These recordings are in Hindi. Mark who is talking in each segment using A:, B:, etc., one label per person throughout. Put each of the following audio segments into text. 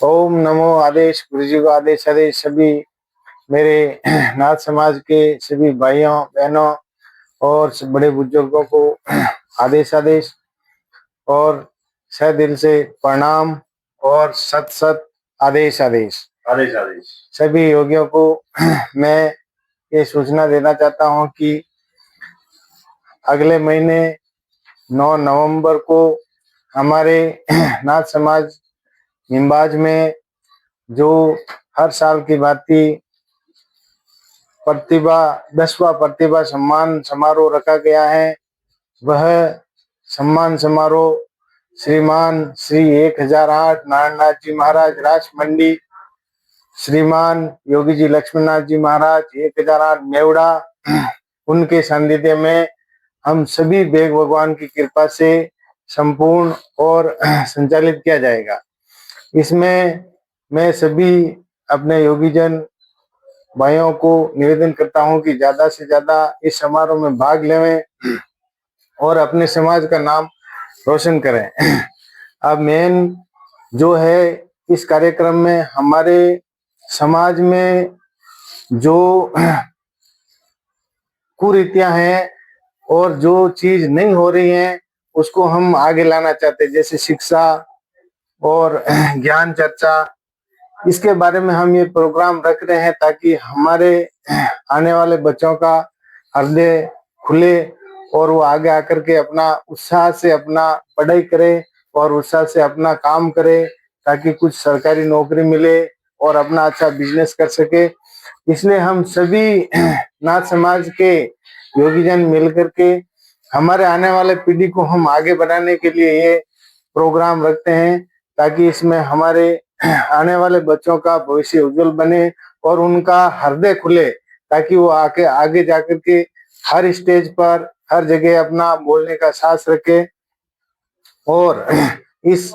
A: ओम नमो आदेश गुरु जी को आदेश आदेश सभी मेरे नाथ समाज के सभी भाइयों बहनों और बड़े बुजुर्गों को आदेश आदेश और सह दिल से प्रणाम और सत सत आदेश आदेश
B: आदेश आदेश।
A: सभी योगियों को मैं ये सूचना देना चाहता हूं कि अगले महीने 9 नवंबर को हमारे नाथ समाज निम्बाज में जो हर साल की भांति प्रतिभा 10वां प्रतिभा सम्मान समारोह रखा गया है। वह सम्मान समारोह श्रीमान श्री 1008 नारायणनाथ जी महाराज रास मंडी, श्रीमान योगी जी लक्ष्मणनाथ जी महाराज 1008 मेवड़ा, उनके सानिध्य में हम सभी बेग भगवान की कृपा से संपूर्ण और संचालित किया जाएगा। इसमें मैं सभी अपने योगीजन भाइयों को निवेदन करता हूं कि ज्यादा से ज्यादा इस समारोह में भाग लें और अपने समाज का नाम रोशन करें। अब मेन जो है इस कार्यक्रम में हमारे समाज में जो कुरीतियां हैं और जो चीज नहीं हो रही है उसको हम आगे लाना चाहते हैं, जैसे शिक्षा और ज्ञान चर्चा। इसके बारे में हम ये प्रोग्राम रख रहे हैं ताकि हमारे आने वाले बच्चों का हृदय खुले और वो आगे आकर के अपना उत्साह से अपना पढ़ाई करे और उत्साह से अपना काम करे, ताकि कुछ सरकारी नौकरी मिले और अपना अच्छा बिजनेस कर सके। इसलिए हम सभी नाथ समाज के योगीजन मिलकर के हमारे आने वाले पीढ़ी को हम आगे बढ़ाने के लिए ये प्रोग्राम रखते हैं, ताकि इसमें हमारे आने वाले बच्चों का भविष्य उज्जवल बने और उनका हृदय खुले, ताकि वो आके आगे जाकर के हर स्टेज पर हर जगह अपना बोलने का साहस रखे। और इस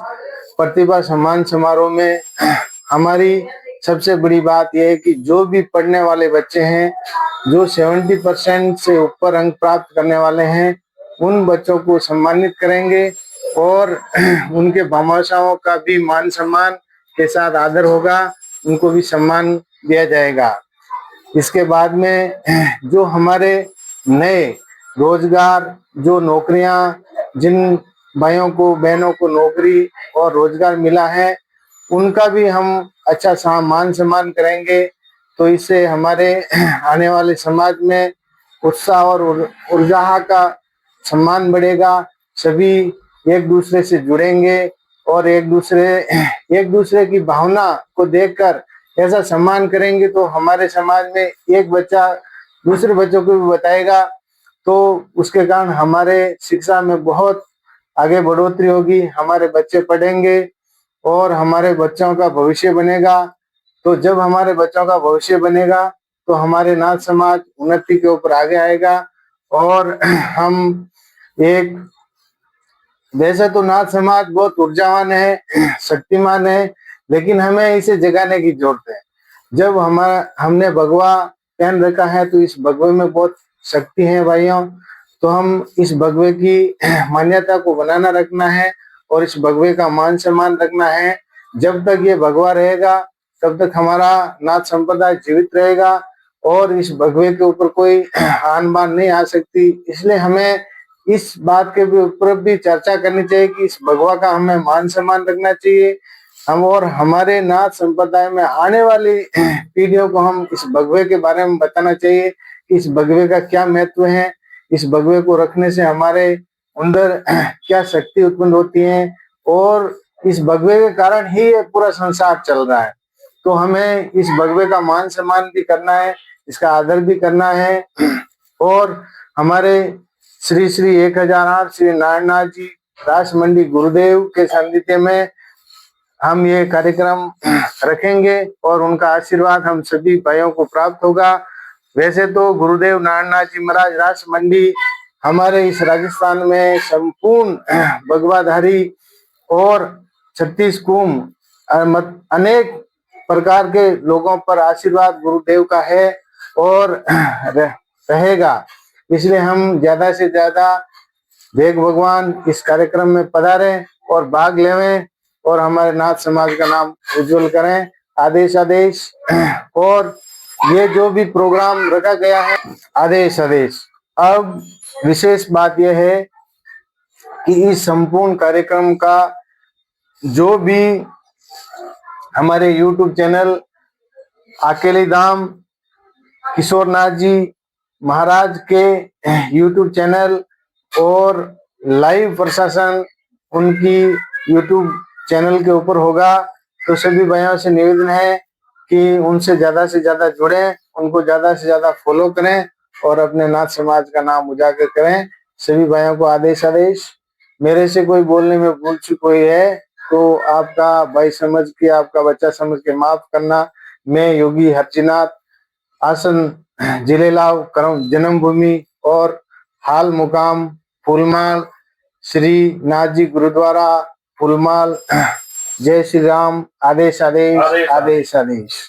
A: प्रतिभा सम्मान समारोह में हमारी सबसे बड़ी बात यह है कि जो भी पढ़ने वाले बच्चे हैं, जो 70% से ऊपर अंक प्राप्त करने वाले हैं, उन बच्चों को सम्मानित करेंगे और उनके भामाशाहों का भी मान सम्मान के साथ आदर होगा, उनको भी सम्मान दिया जाएगा। इसके बाद में जो हमारे नए रोजगार, जो नौकरियां, जिन भाइयों को बहनों को नौकरी और रोजगार मिला है, उनका भी हम अच्छा मान सम्मान करेंगे। तो इससे हमारे आने वाले समाज में उत्साह और ऊर्जा का सम्मान बढ़ेगा। सभी एक दूसरे से जुड़ेंगे और एक दूसरे की भावना को देखकर ऐसा सम्मान करेंगे, तो हमारे समाज में एक बच्चा दूसरे बच्चों को भी बताएगा, तो उसके कारण हमारे शिक्षा में बहुत आगे बढ़ोतरी होगी। हमारे बच्चे पढ़ेंगे और हमारे बच्चों का भविष्य बनेगा। तो जब हमारे बच्चों का भविष्य बनेगा तो हमारे नाथ समाज उन्नति के ऊपर आगे आएगा। और हम एक, वैसे तो नाथ समाज बहुत ऊर्जावान है, शक्तिमान है, लेकिन हमें इसे जगाने की जरूरत है। जब हमने भगवा पहन रखा है तो इस भगवे में बहुत शक्ति है भाइयों। तो हम इस भगवे की मान्यता को बनाना रखना है और इस भगवे का मान सम्मान रखना है। जब तक ये भगवा रहेगा तब तक हमारा नाथ संप्रदाय जीवित रहेगा और इस भगवे के ऊपर कोई आन बान नहीं आ सकती। इसलिए हमें इस बात के ऊपर भी चर्चा करनी चाहिए कि इस भगवा का हमें मान सम्मान रखना चाहिए। हम और हमारे नाथ संप्रदाय में आने वाली पीढ़ियों को हम इस भगवे के बारे में बताना चाहिए कि इस भगवे का क्या महत्व है, इस भगवे को रखने से हमारे अंदर क्या शक्ति उत्पन्न होती है और इस भगवे के कारण ही ये पूरा संसार चल रहा है। तो हमें इस भगवे का मान सम्मान भी करना है, इसका आदर भी करना है। और हमारे श्री श्री 1008 श्री नारायणनाथ जी रास मंडी गुरुदेव के सानिध्य में हम ये कार्यक्रम रखेंगे और उनका आशीर्वाद हम सभी भाइयों को प्राप्त होगा। वैसे तो गुरुदेव नारायणनाथ जी महाराज रास मंडी हमारे इस राजस्थान में संपूर्ण भगवाधारी और 36 कुंभ अनेक प्रकार के लोगों पर आशीर्वाद गुरुदेव का है और रहेगा। इसलिए हम ज्यादा से ज्यादा वेग भगवान इस कार्यक्रम में पधारें और भाग लेवें और हमारे नाथ समाज का नाम उज्जवल करें। आदेश आदेश। और ये जो भी प्रोग्राम रखा गया है, आदेश आदेश। अब विशेष बात यह है कि इस संपूर्ण कार्यक्रम का जो भी हमारे YouTube चैनल अकेली धाम किशोरनाथ जी महाराज के YouTube चैनल और लाइव प्रशासन उनकी YouTube चैनल के ऊपर होगा, तो सभी भाइयों से निवेदन है कि उनसे ज्यादा से ज्यादा जुड़ें, उनको ज्यादा से ज्यादा फॉलो करें और अपने नाथ समाज का नाम उजागर करें। सभी भाइयों को आदेश आदेश। मेरे से कोई बोलने में भूल चूक हुई है तो आपका भाई समझ के, आपका बच्चा समझ के माफ करना। मैं योगी हरजीनाथ, आसन जिलेलाव करम जन्मभूमि और हाल मुकाम फूलमाल, श्री नाथ जी गुरुद्वारा फूलमाल। जय श्री राम। आदेश आदेश। आदेश आदेश।